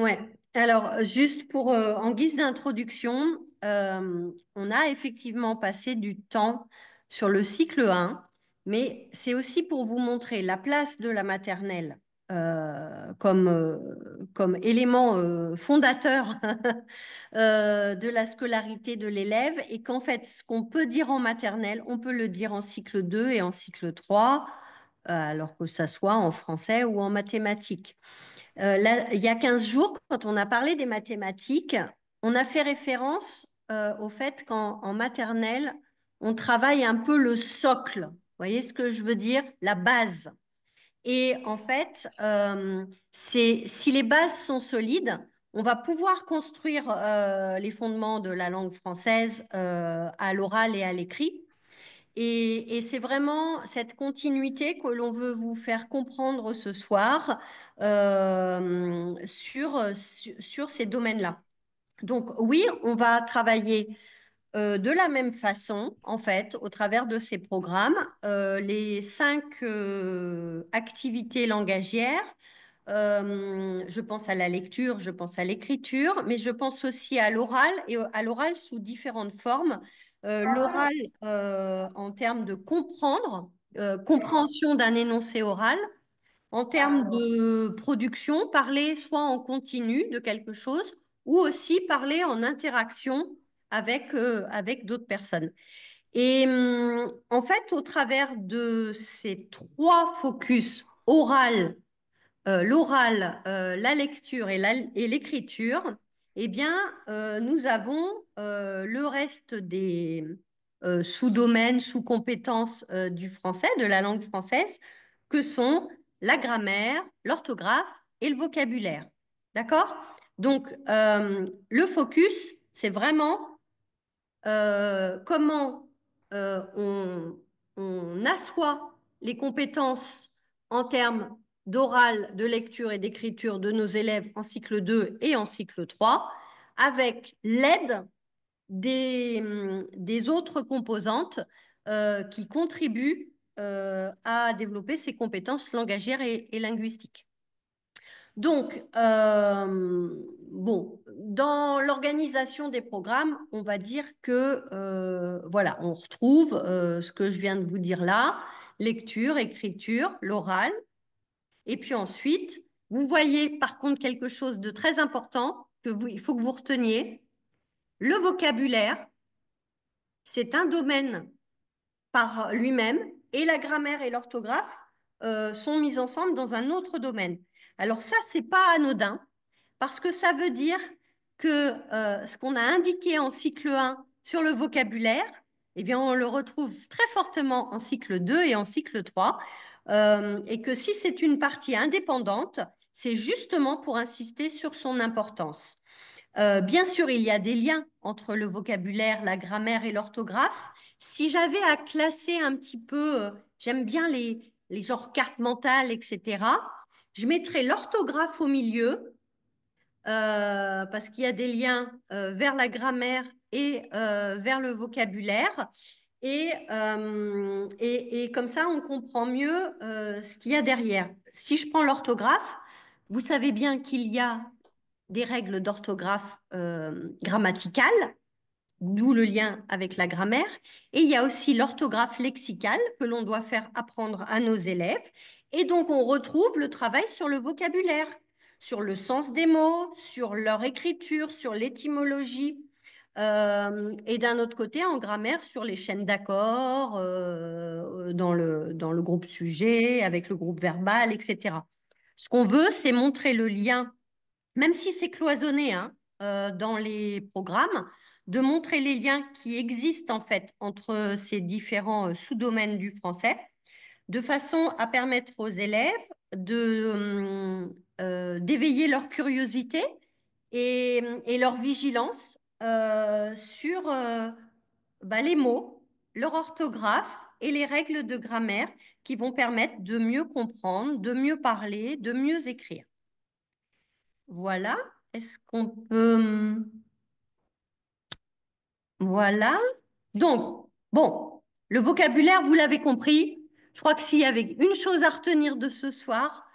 Ouais. Alors, juste pour en guise d'introduction, on a effectivement passé du temps sur le cycle 1, mais c'est aussi pour vous montrer la place de la maternelle comme élément fondateur de la scolarité de l'élève et qu'en fait, ce qu'on peut dire en maternelle, on peut le dire en cycle 2 et en cycle 3, alors que ça soit en français ou en mathématiques. Là, il y a 15 jours, quand on a parlé des mathématiques, on a fait référence au fait qu'en en maternelle, on travaille un peu le socle. Vous voyez ce que je veux dire? La base. Et en fait, si les bases sont solides, on va pouvoir construire les fondements de la langue française à l'oral et à l'écrit. Et c'est vraiment cette continuité que l'on veut vous faire comprendre ce soir sur ces domaines-là. Donc oui, on va travailler de la même façon, en fait, au travers de ces programmes, les 5 activités langagières. Je pense à la lecture, je pense à l'écriture, mais je pense aussi à l'oral et à l'oral sous différentes formes. L'oral en termes de comprendre, compréhension d'un énoncé oral, en termes de production, parler soit en continu de quelque chose ou aussi parler en interaction avec d'autres personnes. Et en fait, au travers de ces 3 focus, l'oral, la lecture et l'écriture, eh bien, nous avons le reste des sous-domaines, sous-compétences du français, de la langue française, que sont la grammaire, l'orthographe et le vocabulaire. D'accord? Donc, le focus, c'est vraiment comment on assoit les compétences en termes d'oral, de lecture et d'écriture de nos élèves en cycle 2 et en cycle 3, avec l'aide des autres composantes qui contribuent à développer ces compétences langagières et linguistiques. Donc, bon, dans l'organisation des programmes, on va dire que, voilà, on retrouve ce que je viens de vous dire là, lecture, écriture, l'oral. Et puis ensuite, vous voyez par contre quelque chose de très important il faut que vous reteniez. Le vocabulaire, c'est un domaine par lui-même et la grammaire et l'orthographe sont mises ensemble dans un autre domaine. Alors ça, c'est pas anodin. Parce que ça veut dire que ce qu'on a indiqué en cycle 1 sur le vocabulaire, eh bien, on le retrouve très fortement en cycle 2 et en cycle 3. Et que si c'est une partie indépendante, c'est justement pour insister sur son importance. Bien sûr, il y a des liens entre le vocabulaire, la grammaire et l'orthographe. Si j'avais à classer un petit peu, j'aime bien les genres cartes mentales, etc., je mettrais l'orthographe au milieu parce qu'il y a des liens vers la grammaire et vers le vocabulaire. Et comme ça, on comprend mieux ce qu'il y a derrière. Si je prends l'orthographe, vous savez bien qu'il y a des règles d'orthographe grammaticales, d'où le lien avec la grammaire. Et il y a aussi l'orthographe lexicale que l'on doit faire apprendre à nos élèves. Et donc, on retrouve le travail sur le vocabulaire, sur le sens des mots, sur leur écriture, sur l'étymologie. Et d'un autre côté, en grammaire, sur les chaînes d'accords, dans le groupe sujet, avec le groupe verbal, etc. Ce qu'on veut, c'est montrer le lien même si c'est cloisonné hein, dans les programmes, de montrer les liens qui existent en fait entre ces différents sous-domaines du français, de façon à permettre aux élèves d'éveiller leur curiosité et leur vigilance sur les mots, leur orthographe et les règles de grammaire qui vont permettre de mieux comprendre, de mieux parler, de mieux écrire. Voilà. Est-ce qu'on peut... Voilà. Donc, bon, le vocabulaire, vous l'avez compris. Je crois que s'il y avait une chose à retenir de ce soir,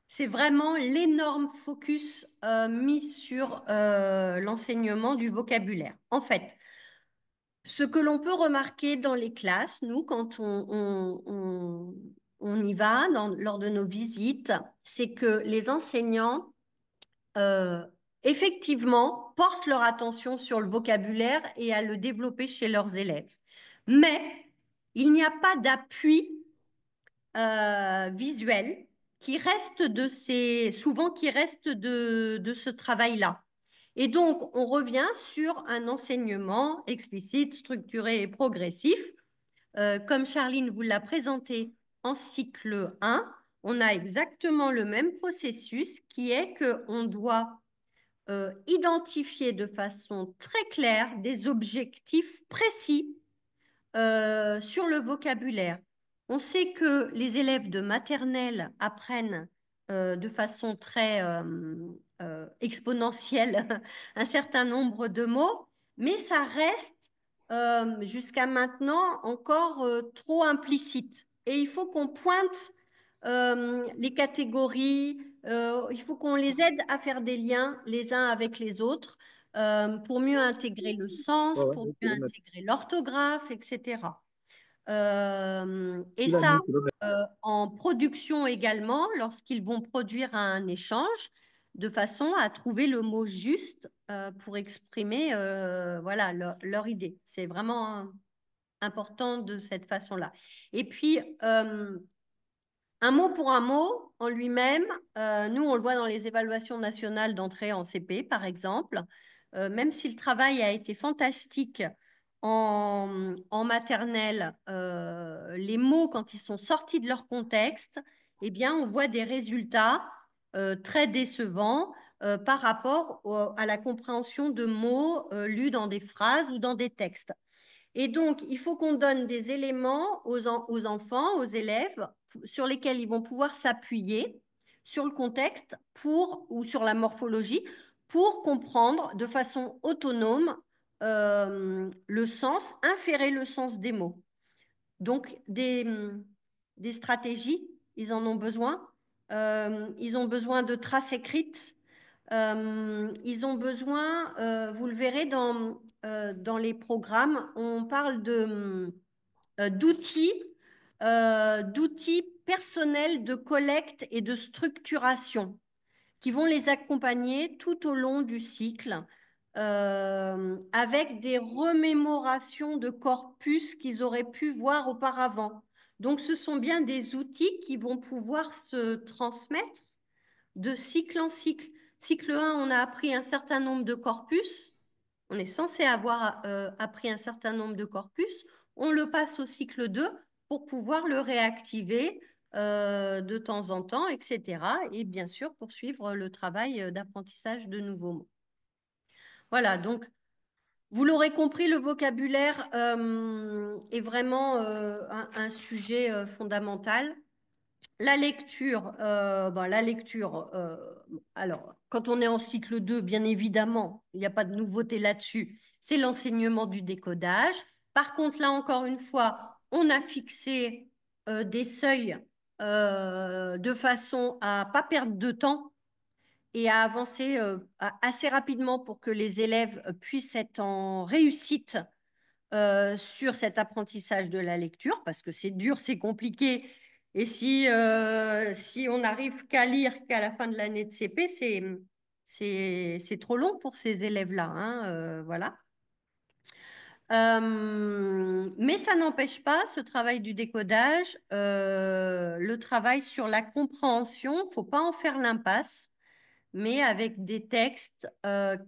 C'est vraiment l'énorme focus mis sur l'enseignement du vocabulaire. En fait, ce que l'on peut remarquer dans les classes, nous, quand on y va lors de nos visites, c'est que les enseignants, euh, effectivement, portent leur attention sur le vocabulaire et à le développer chez leurs élèves. Mais il n'y a pas d'appui visuel qui reste souvent qui reste de ce travail-là. Et donc, on revient sur un enseignement explicite, structuré et progressif. Comme Charline vous l'a présenté en cycle 1, on a exactement le même processus qui est qu'on doit identifier de façon très claire des objectifs précis sur le vocabulaire. On sait que les élèves de maternelle apprennent de façon très exponentielle un certain nombre de mots, mais ça reste jusqu'à maintenant encore trop implicite. Et il faut qu'on pointe les catégories, il faut qu'on les aide à faire des liens les uns avec les autres pour mieux intégrer le Ouais, sens, ouais, pour un mieux kilomètre. intégrer l'orthographe, etc. Et Il a ça, mis un kilomètre. en production également, lorsqu'ils vont produire un échange, de façon à trouver le mot juste pour exprimer voilà, leur idée. C'est vraiment important de cette façon-là. Et puis, un mot pour un mot en lui-même, nous on le voit dans les évaluations nationales d'entrée en CP par exemple, même si le travail a été fantastique en maternelle, les mots quand ils sont sortis de leur contexte, eh bien on voit des résultats très décevants par rapport à la compréhension de mots lus dans des phrases ou dans des textes. Et donc, il faut qu'on donne des éléments aux enfants, aux élèves, sur lesquels ils vont pouvoir s'appuyer sur le contexte ou sur la morphologie pour comprendre de façon autonome le sens, inférer le sens des mots. Donc, des stratégies, ils en ont besoin. Ils ont besoin de traces écrites. Ils ont besoin, vous le verrez dans les programmes, on parle d'outils, d'outils personnels de collecte et de structuration qui vont les accompagner tout au long du cycle avec des remémorations de corpus qu'ils auraient pu voir auparavant. Donc, ce sont bien des outils qui vont pouvoir se transmettre de cycle en cycle. Cycle 1, on a appris un certain nombre de corpus. On est censé avoir appris un certain nombre de corpus. On le passe au cycle 2 pour pouvoir le réactiver de temps en temps, etc. Et bien sûr, poursuivre le travail d'apprentissage de nouveaux mots. Voilà, donc vous l'aurez compris, le vocabulaire est vraiment un sujet fondamental. La lecture, alors, quand on est en cycle 2, bien évidemment, il n'y a pas de nouveauté là-dessus, c'est l'enseignement du décodage. Par contre, là, encore une fois, on a fixé des seuils de façon à pas perdre de temps et à avancer assez rapidement pour que les élèves puissent être en réussite sur cet apprentissage de la lecture, parce que c'est dur, c'est compliqué. Et si on n'arrive qu'à lire qu'à la fin de l'année de CP, c'est trop long pour ces élèves-là, hein, voilà. Mais ça n'empêche pas ce travail du décodage, le travail sur la compréhension, faut pas en faire l'impasse, mais avec des textes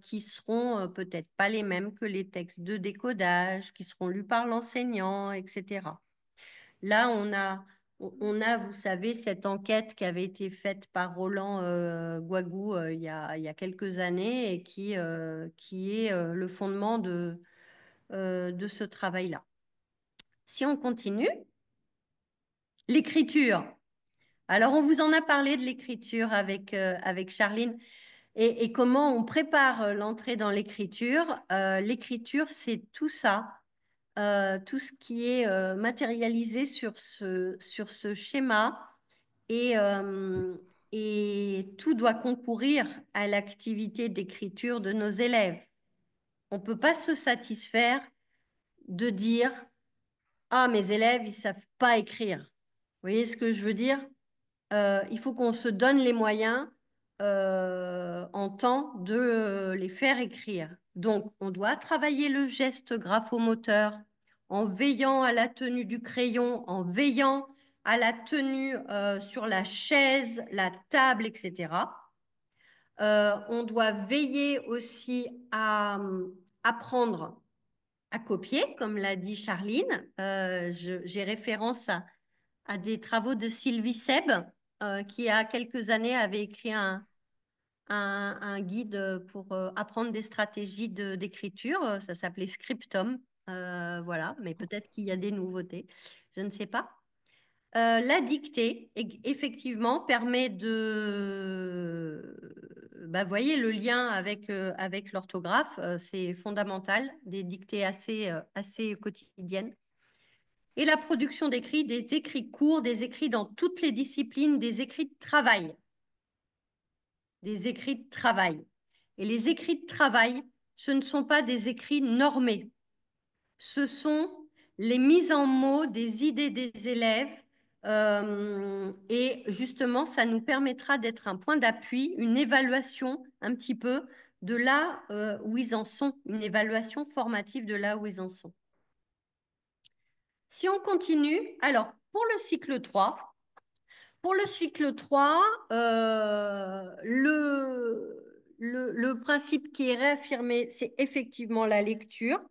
qui seront peut-être pas les mêmes que les textes de décodage, qui seront lus par l'enseignant, etc. Là, vous savez, cette enquête qui avait été faite par Roland Guagou il y a quelques années et qui est le fondement de ce travail-là. Si on continue, l'écriture. Alors, on vous en a parlé de l'écriture avec Charline. Et comment on prépare l'entrée dans l'écriture? L'écriture, c'est tout ça, tout ce qui est matérialisé sur ce schéma et et tout doit concourir à l'activité d'écriture de nos élèves. On ne peut pas se satisfaire de dire, ah, mes élèves, ils ne savent pas écrire. Vous voyez ce que je veux dire? Il faut qu'on se donne les moyens en temps de les faire écrire. Donc, on doit travailler le geste graphomoteur en veillant à la tenue du crayon, en veillant à la tenue sur la chaise, la table, etc. On doit veiller aussi à apprendre à copier, comme l'a dit Charline. J'ai référence à des travaux de Sylvie Seb, qui, il y a quelques années, avait écrit un guide pour apprendre des stratégies d'écriture. Ça s'appelait Scriptum. Voilà, mais peut-être qu'il y a des nouveautés. Je ne sais pas. La dictée, effectivement, permet bah, voyez le lien avec l'orthographe, c'est fondamental, des dictées assez quotidiennes. Et la production d'écrits, des écrits courts, des écrits dans toutes les disciplines, des écrits de travail. Des écrits de travail. Et les écrits de travail, ce ne sont pas des écrits normés. Ce sont les mises en mots des idées des élèves. Et justement, ça nous permettra d'être un point d'appui, une évaluation un petit peu de là où ils en sont, une évaluation formative de là où ils en sont. Si on continue, alors pour le cycle 3, le principe qui est réaffirmé, c'est effectivement la lecture,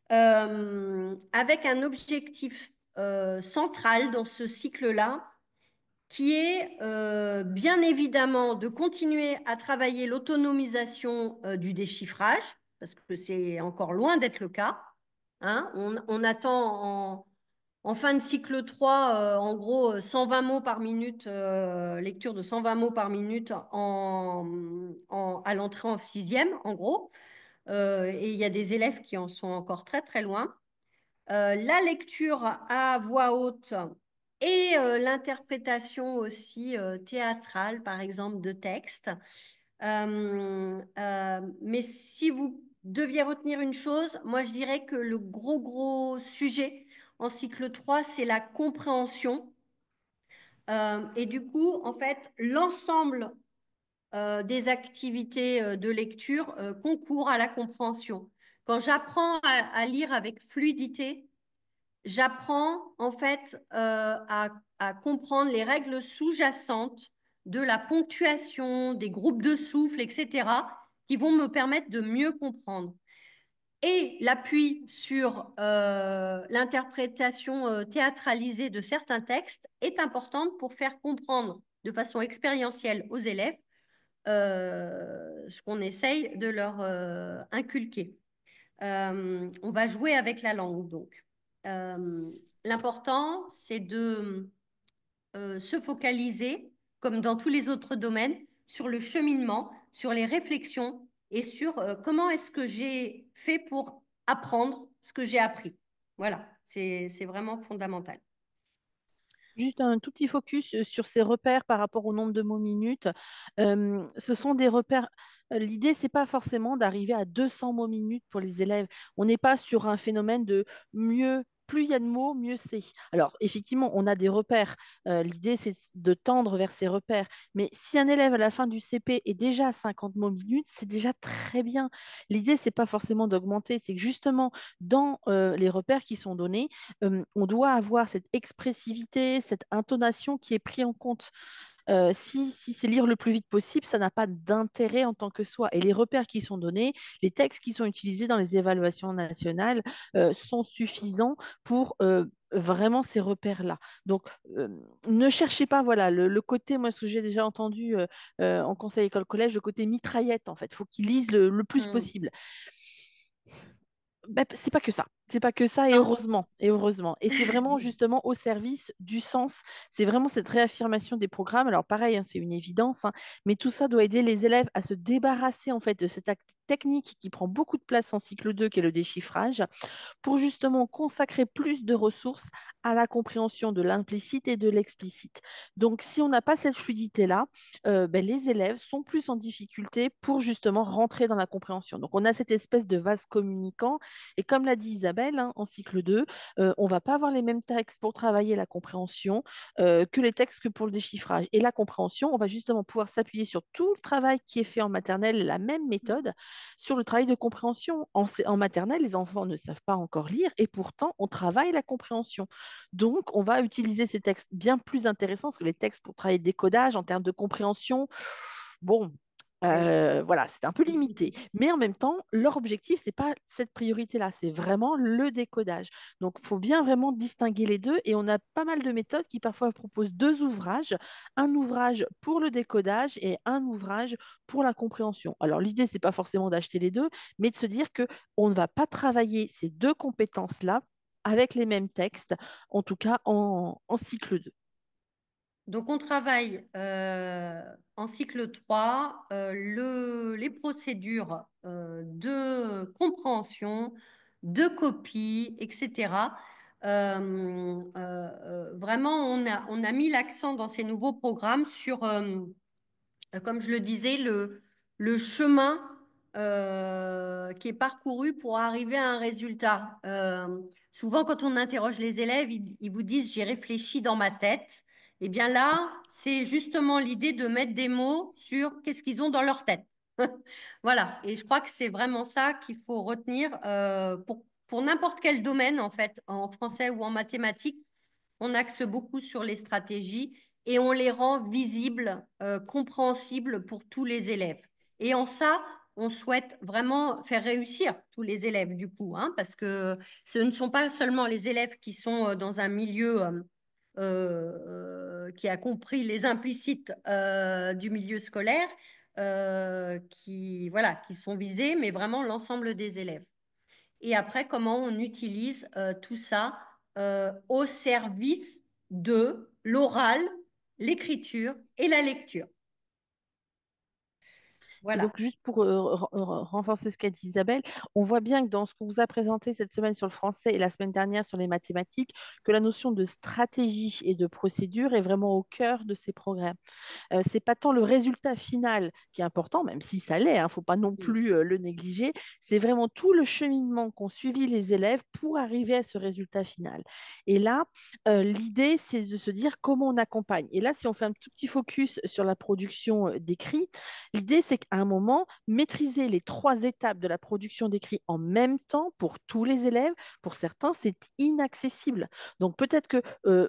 avec un objectif central dans ce cycle-là, qui est bien évidemment de continuer à travailler l'autonomisation du déchiffrage, parce que c'est encore loin d'être le cas. Hein. On attend en fin de cycle 3, en gros, 120 mots par minute, lecture de 120 mots par minute à l'entrée en sixième, en gros. Et il y a des élèves qui en sont encore très, très loin. La lecture à voix haute et l'interprétation aussi théâtrale, par exemple, de textes. Mais si vous deviez retenir une chose, moi je dirais que le gros sujet en cycle 3, c'est la compréhension. Et du coup, en fait, l'ensemble des activités de lecture concourent à la compréhension. Quand j'apprends à lire avec fluidité, j'apprends en fait à comprendre les règles sous-jacentes de la ponctuation, des groupes de souffle, etc., qui vont me permettre de mieux comprendre. Et l'appui sur l'interprétation théâtralisée de certains textes est importante pour faire comprendre de façon expérientielle aux élèves ce qu'on essaye de leur inculquer. On va jouer avec la langue, donc. Euh, L'important, c'est de se focaliser, comme dans tous les autres domaines, sur le cheminement, sur les réflexions et sur comment est-ce que j'ai fait pour apprendre ce que j'ai appris. Voilà, c'est vraiment fondamental. Juste un tout petit focus sur ces repères par rapport au nombre de mots minutes. Ce sont des repères. L'idée, c'est pas forcément d'arriver à 200 mots minutes pour les élèves. On n'est pas sur un phénomène de mieux. Plus il y a de mots, mieux c'est. Alors, effectivement, on a des repères. L'idée, c'est de tendre vers ces repères. Mais si un élève à la fin du CP est déjà à 50 mots minutes, c'est déjà très bien. L'idée, c'est pas forcément d'augmenter, c'est que justement, dans les repères qui sont donnés, on doit avoir cette expressivité, cette intonation qui est prise en compte. Si c'est lire le plus vite possible, ça n'a pas d'intérêt en tant que soi. Et les repères qui sont donnés, les textes qui sont utilisés dans les évaluations nationales sont suffisants pour vraiment ces repères-là. Donc, ne cherchez pas, voilà, le côté, moi, ce que j'ai déjà entendu en conseil école-collège, le côté mitraillette, en fait. Il faut qu'ils lisent le plus Hmm. possible. Ben, c'est pas que ça. C'est pas que ça, et Non. heureusement, et heureusement. Et c'est vraiment justement au service du sens. C'est vraiment cette réaffirmation des programmes. Alors pareil, hein, c'est une évidence, hein, mais tout ça doit aider les élèves à se débarrasser en fait de cette technique qui prend beaucoup de place en cycle 2, qui est le déchiffrage, pour justement consacrer plus de ressources à la compréhension de l'implicite et de l'explicite. Donc, si on n'a pas cette fluidité-là, ben, les élèves sont plus en difficulté pour justement rentrer dans la compréhension. Donc, on a cette espèce de vase communicant. Et comme l'a dit Isabelle, hein, en cycle 2, on ne va pas avoir les mêmes textes pour travailler la compréhension que les textes que pour le déchiffrage. Et la compréhension, on va justement pouvoir s'appuyer sur tout le travail qui est fait en maternelle, la même méthode, sur le travail de compréhension. En maternelle, les enfants ne savent pas encore lire et pourtant, on travaille la compréhension. Donc, on va utiliser ces textes bien plus intéressants parce que les textes pour travailler le décodage en termes de compréhension, bon, Oui. voilà, c'est un peu limité. Mais en même temps, leur objectif, c'est pas cette priorité-là, c'est vraiment le décodage. Donc, il faut bien vraiment distinguer les deux. Et on a pas mal de méthodes qui parfois proposent deux ouvrages, un ouvrage pour le décodage et un ouvrage pour la compréhension. Alors, l'idée, c'est pas forcément d'acheter les deux, mais de se dire que on ne va pas travailler ces deux compétences-là avec les mêmes textes, en tout cas en cycle 2. Donc, on travaille en cycle 3 les procédures de compréhension, de copie, etc. Vraiment, on a mis l'accent dans ces nouveaux programmes sur comme je le disais, le chemin qui est parcouru pour arriver à un résultat. Souvent, quand on interroge les élèves, ils vous disent, j'ai réfléchi dans ma tête. Eh bien là, c'est justement l'idée de mettre des mots sur qu'est-ce qu'ils ont dans leur tête. Voilà, et je crois que c'est vraiment ça qu'il faut retenir pour n'importe quel domaine, en fait, en français ou en mathématiques. On axe beaucoup sur les stratégies et on les rend visibles, compréhensibles pour tous les élèves. Et en ça, on souhaite vraiment faire réussir tous les élèves du coup, hein, parce que ce ne sont pas seulement les élèves qui sont dans un milieu qui a compris les implicites du milieu scolaire, voilà, qui sont visés, mais vraiment l'ensemble des élèves. Et après, comment on utilise tout ça au service de l'oral, l'écriture et la lecture. Et Voilà. donc, juste pour renforcer ce qu'a dit Isabelle, on voit bien que dans ce qu'on vous a présenté cette semaine sur le français et la semaine dernière sur les mathématiques, que la notion de stratégie et de procédure est vraiment au cœur de ces programmes. C'est pas tant le résultat final qui est important, même si ça l'est, il ne faut pas non plus le négliger. C'est vraiment tout le cheminement qu'ont suivi les élèves pour arriver à ce résultat final. Et là, l'idée, c'est de se dire comment on accompagne. Et là, si on fait un tout petit focus sur la production d'écrit, l'idée, c'est qu'à un moment, maîtriser les trois étapes de la production d'écrit en même temps pour tous les élèves, pour certains, c'est inaccessible. Donc peut-être que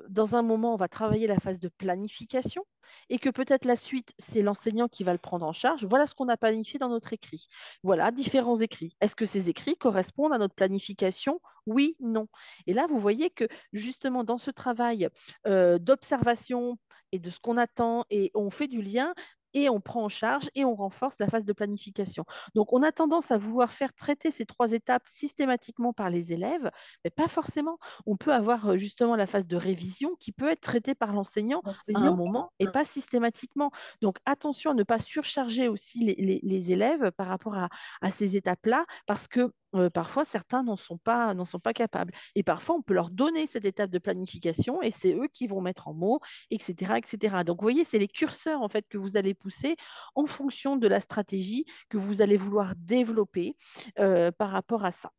dans un moment, on va travailler la phase de planification et que peut-être la suite, c'est l'enseignant qui va le prendre en charge. Voilà ce qu'on a planifié dans notre écrit. Voilà différents écrits. Est-ce que ces écrits correspondent à notre planification? Oui, non. Et là, vous voyez que justement dans ce travail d'observation et de ce qu'on attend, et on fait du lien, et on prend en charge et on renforce la phase de planification. Donc, on a tendance à vouloir faire traiter ces trois étapes systématiquement par les élèves, mais pas forcément. On peut avoir justement la phase de révision qui peut être traitée par l'enseignant à un moment et pas systématiquement. Donc, attention à ne pas surcharger aussi les élèves par rapport à ces étapes-là, parce que parfois, certains n'en sont pas capables. Et parfois, on peut leur donner cette étape de planification et c'est eux qui vont mettre en mots, etc., etc. Donc, vous voyez, c'est les curseurs en fait que vous allez pousser en fonction de la stratégie que vous allez vouloir développer par rapport à ça.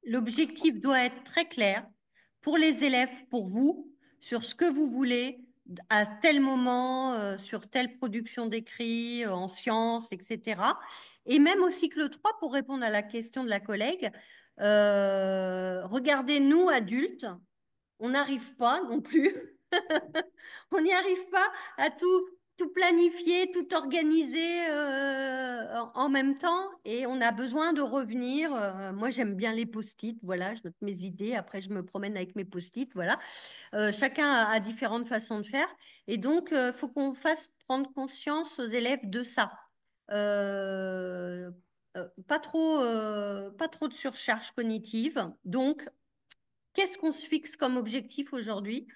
L'objectif doit être très clair pour les élèves, pour vous, sur ce que vous voulez à tel moment, sur telle production d'écrit, en sciences, etc. Et même au cycle 3, pour répondre à la question de la collègue, regardez, nous, adultes, on n'arrive pas non plus. On n'y arrive pas à tout planifier, tout organiser en même temps et on a besoin de revenir. Moi, j'aime bien les post-it, voilà, je note mes idées, après je me promène avec mes post-it, voilà. Chacun a différentes façons de faire et donc il faut qu'on fasse prendre conscience aux élèves de ça. Euh, pas trop de surcharge cognitive. Donc, qu'est-ce qu'on se fixe comme objectif aujourd'hui?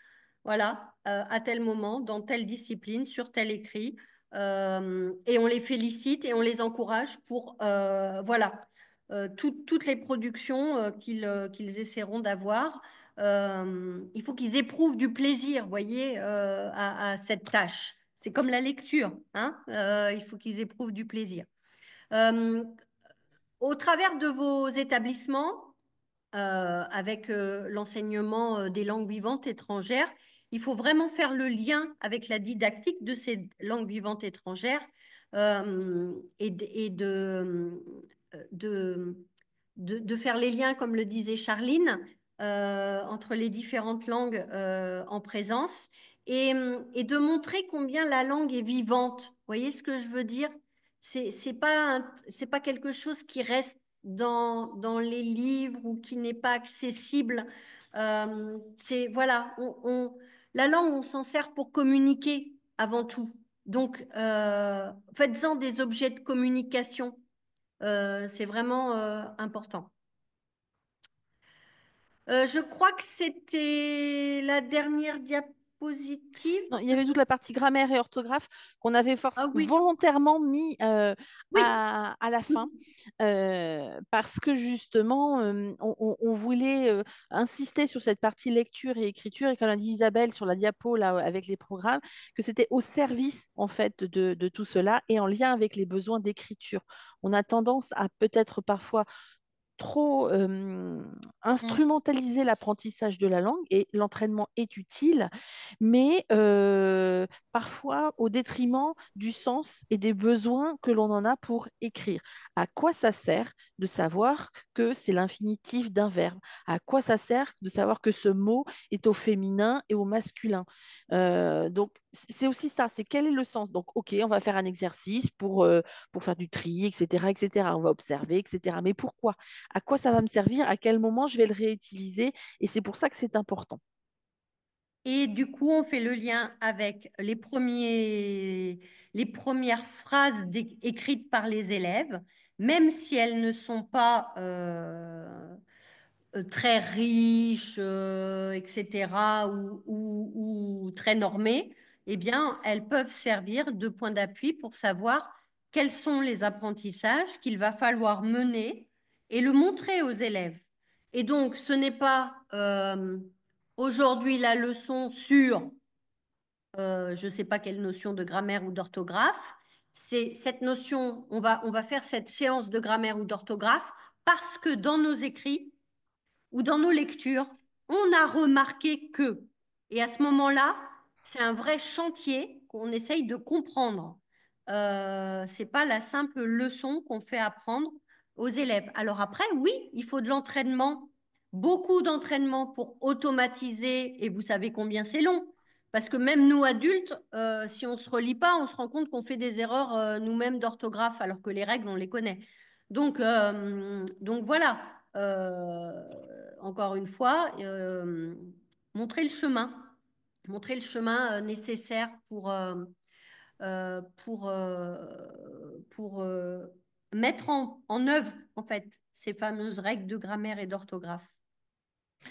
Voilà, à tel moment, dans telle discipline, sur tel écrit. et on les félicite et on les encourage pour voilà, toutes les productions qu'ils essaieront d'avoir. Il faut qu'ils éprouvent du plaisir, voyez, à cette tâche. C'est comme la lecture, hein, il faut qu'ils éprouvent du plaisir. Euh, Au travers de vos établissements, avec l'enseignement des langues vivantes étrangères, il faut vraiment faire le lien avec la didactique de ces langues vivantes étrangères et de, de faire les liens, comme le disait Charline, entre les différentes langues en présence et de montrer combien la langue est vivante. Vous voyez ce que je veux dire? C'est pas quelque chose qui reste dans les livres ou qui n'est pas accessible. Voilà, la langue, on s'en sert pour communiquer avant tout. Donc, faites-en des objets de communication. C'est vraiment important. Je crois que c'était la dernière diapositive. Non, il y avait toute la partie grammaire et orthographe qu'on avait Ah oui, volontairement mis oui. à la fin parce que justement, on voulait insister sur cette partie lecture et écriture et comme l'a dit Isabelle sur la diapo là, avec les programmes, que c'était au service en fait de tout cela et en lien avec les besoins d'écriture. On a tendance à peut-être parfois trop Mm. instrumentaliser l'apprentissage de la langue et l'entraînement est utile, mais parfois au détriment du sens et des besoins que l'on en a pour écrire. À quoi ça sert de savoir que c'est l'infinitif d'un verbe? À quoi ça sert de savoir que ce mot est au féminin et au masculin? Donc, c'est aussi ça, c'est quel est le sens? Donc, OK, on va faire un exercice pour faire du tri, etc., etc. On va observer, etc. Mais pourquoi? À quoi ça va me servir, à quel moment je vais le réutiliser. Et c'est pour ça que c'est important. Et du coup, on fait le lien avec les premières phrases écrites par les élèves, même si elles ne sont pas très riches, etc., ou très normées, eh bien, elles peuvent servir de point d'appui pour savoir quels sont les apprentissages qu'il va falloir mener et le montrer aux élèves. Et donc, ce n'est pas aujourd'hui la leçon sur, je ne sais pas quelle notion de grammaire ou d'orthographe, c'est cette notion, on va faire cette séance de grammaire ou d'orthographe parce que dans nos écrits, ou dans nos lectures, on a remarqué que. Et à ce moment-là, c'est un vrai chantier qu'on essaye de comprendre. C'est pas la simple leçon qu'on fait apprendre aux élèves. Alors après, oui, il faut de l'entraînement, beaucoup d'entraînement pour automatiser, et vous savez combien c'est long. Parce que même nous adultes, si on se relie pas, on se rend compte qu'on fait des erreurs nous-mêmes d'orthographe, alors que les règles, on les connaît. Donc voilà. Encore une fois, montrer le chemin nécessaire pour mettre en œuvre, en fait, ces fameuses règles de grammaire et d'orthographe.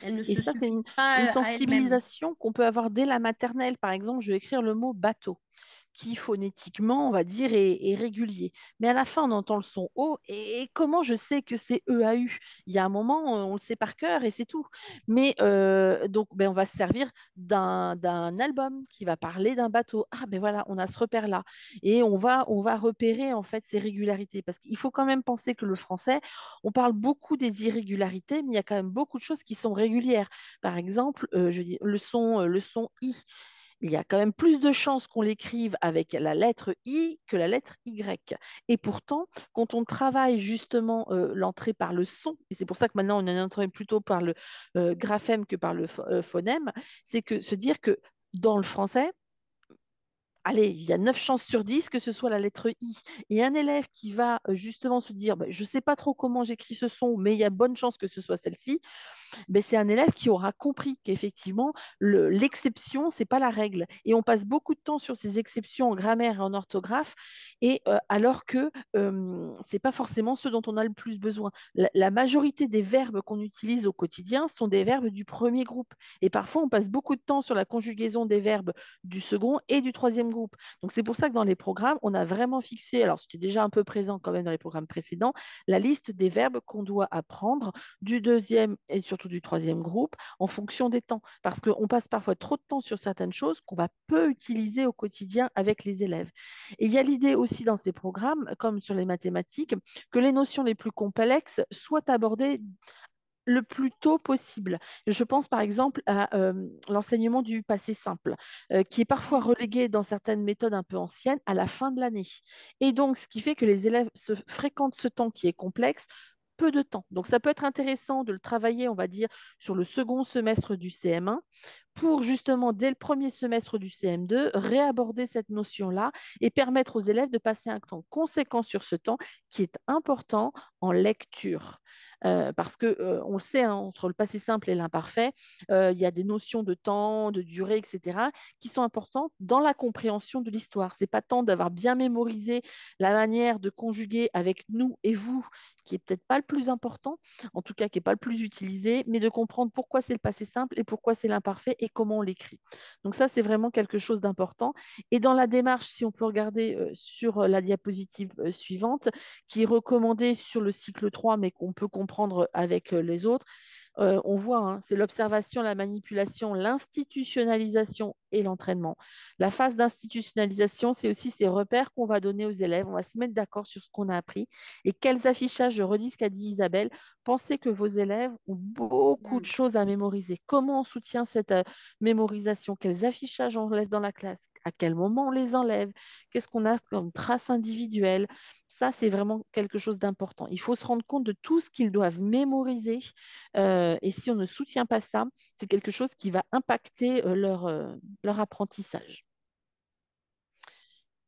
Elles ne Et se ça, c'est suffisent une pas à elles-mêmes. sensibilisation qu'on peut avoir dès la maternelle. Par exemple, je vais écrire le mot bateau, qui phonétiquement, on va dire, est régulier. Mais à la fin, on entend le son O. Et comment je sais que c'est EAU? Il y a un moment, on le sait par cœur et c'est tout. Mais donc, ben, on va se servir d'un album qui va parler d'un bateau. Ah, ben voilà, on a ce repère-là. Et on va repérer en fait ces régularités. Parce qu'il faut quand même penser que le français, on parle beaucoup des irrégularités, mais il y a quand même beaucoup de choses qui sont régulières. Par exemple, je dis, le son I. Il y a quand même plus de chances qu'on l'écrive avec la lettre I que la lettre Y. Et pourtant, quand on travaille justement l'entrée par le son, et c'est pour ça que maintenant on en entrée plutôt par le graphème que par le phonème, c'est que se dire que dans le français, allez, il y a 9 chances sur 10 que ce soit la lettre I. Et un élève qui va justement se dire, bah, je ne sais pas trop comment j'écris ce son, mais il y a bonne chance que ce soit celle-ci, ben, c'est un élève qui aura compris qu'effectivement, l'exception, c'est pas la règle. Et on passe beaucoup de temps sur ces exceptions en grammaire et en orthographe, et alors que c'est pas forcément ce dont on a le plus besoin. La majorité des verbes qu'on utilise au quotidien sont des verbes du premier groupe. Et parfois, on passe beaucoup de temps sur la conjugaison des verbes du second et du troisième groupe. Donc c'est pour ça que dans les programmes, on a vraiment fixé, alors c'était déjà un peu présent quand même dans les programmes précédents, la liste des verbes qu'on doit apprendre du deuxième et surtout du troisième groupe en fonction des temps. Parce qu'on passe parfois trop de temps sur certaines choses qu'on va peu utiliser au quotidien avec les élèves. Et il y a l'idée aussi dans ces programmes, comme sur les mathématiques, que les notions les plus complexes soient abordées le plus tôt possible. Je pense par exemple à l'enseignement du passé simple, qui est parfois relégué dans certaines méthodes un peu anciennes à la fin de l'année. Et donc, ce qui fait que les élèves se fréquentent ce temps qui est complexe peu de temps. Donc, ça peut être intéressant de le travailler, on va dire, sur le second semestre du CM1 pour justement, dès le premier semestre du CM2, réaborder cette notion-là et permettre aux élèves de passer un temps conséquent sur ce temps qui est important en lecture. Parce que on le sait, hein, entre le passé simple et l'imparfait, il y a des notions de temps, de durée, etc., qui sont importantes dans la compréhension de l'histoire. C'est pas tant d'avoir bien mémorisé la manière de conjuguer avec nous et vous, qui est peut-être pas le plus important, en tout cas qui n'est pas le plus utilisé, mais de comprendre pourquoi c'est le passé simple et pourquoi c'est l'imparfait et comment on l'écrit. Donc ça, c'est vraiment quelque chose d'important. Et dans la démarche, si on peut regarder sur la diapositive suivante, qui est recommandée sur le cycle 3, mais qu'on peut comprendre avec les autres, on voit, hein, c'est l'observation, la manipulation, l'institutionnalisation et l'entraînement. La phase d'institutionnalisation, c'est aussi ces repères qu'on va donner aux élèves. On va se mettre d'accord sur ce qu'on a appris et quels affichages, je redis ce qu'a dit Isabelle, pensez que vos élèves ont beaucoup de Mm. choses à mémoriser. Comment on soutient cette mémorisation? Quels affichages on enlève dans la classe? À quel moment on les enlève? Qu'est-ce qu'on a comme traces individuelles? Ça, c'est vraiment quelque chose d'important. Il faut se rendre compte de tout ce qu'ils doivent mémoriser et si on ne soutient pas ça, c'est quelque chose qui va impacter leur apprentissage.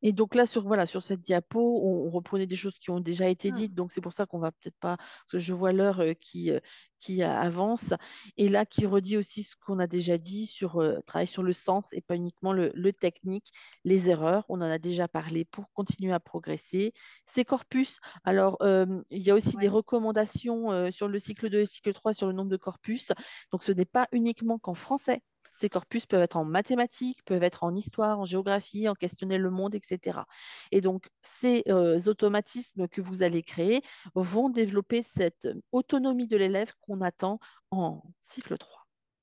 Et donc là, voilà, sur cette diapo, on reprenait des choses qui ont déjà été dites, Mm. donc c'est pour ça qu'on va peut-être pas, parce que je vois l'heure qui avance, et là qui redit aussi ce qu'on a déjà dit sur travailler sur le sens et pas uniquement le technique, les erreurs, on en a déjà parlé pour continuer à progresser. Ces corpus, alors il y a aussi des Ouais. recommandations sur le cycle 2 et le cycle 3 sur le nombre de corpus, donc ce n'est pas uniquement qu'en français. Ces corpus peuvent être en mathématiques, peuvent être en histoire, en géographie, en questionner le monde, etc. Et donc, ces automatismes que vous allez créer vont développer cette autonomie de l'élève qu'on attend en cycle 3.